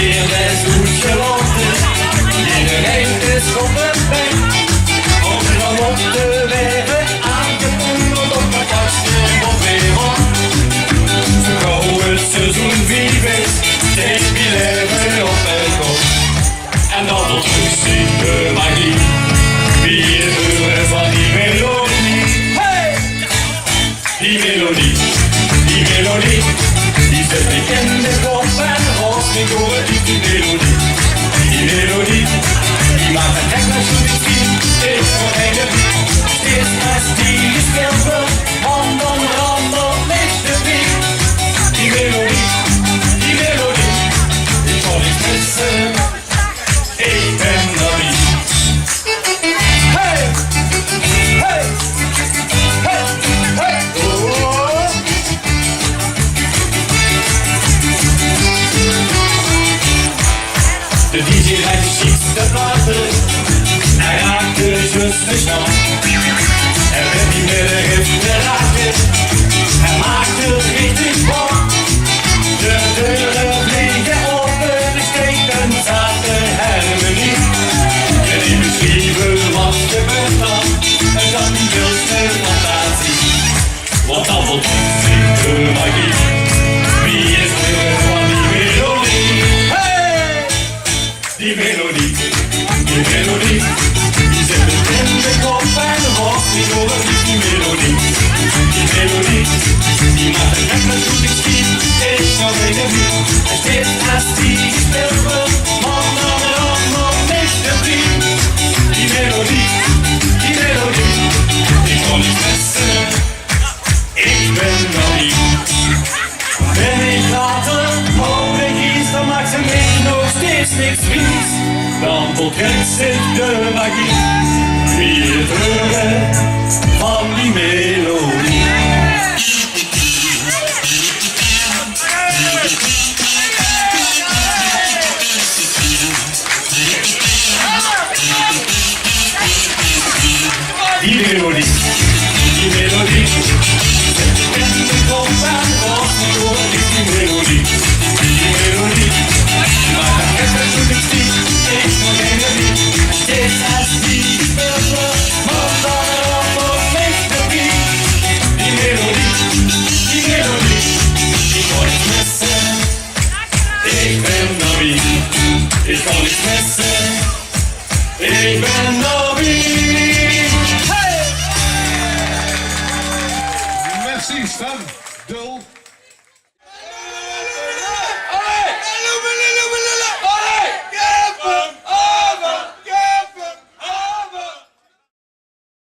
weer best goed gelopen. Iedereen is op het weg. Overal op de wegen aangevoerd op de kasten op weerom. Zo gauw het seizoen vier is, steeds weer leven op het kop. En dat tot terugzien de magie. Wie is er van die melodie? Hey! Die melodie, die melodie. Die zet ik in de kop en rolt me door die melodie. Die melodie, die maakt het gek als je het ziet. Ik word heen steeds als die gespeeld wordt. Hand onder hand op ligt de beat. Die melodie, ik kon niet missen. Ik ben dat niet. Hey, hey, hey, hey, oh. De DJ rijdt ziet de platen. Hij raakt de juiste snel. Er werd niet meer de riff te raken. Hij maakt het richtig bom. De deuren vliegen open, de steken zaten helemaal niet. Je niet beschrijven wat gebeurt dan, en dan die wilste fantasie. Want dan wordt het de magie. Wie is er van die melodie? Hey! Die melodie, die zet het in de kop en de hoofd niet over die melodie. Die melodie, die maakt een gek met goed ik zie. Ik zou weten wie, en steeds als die gespeeld wordt, man dan nog niet de vriend. Die melodie, ik kon niet missen. Ik ben nog niet. Ben ik later, hoop ik iets, dan maakt ze mij nog steeds niks vies. Dan voltrekt zich de magie. Wie het horen van die mee.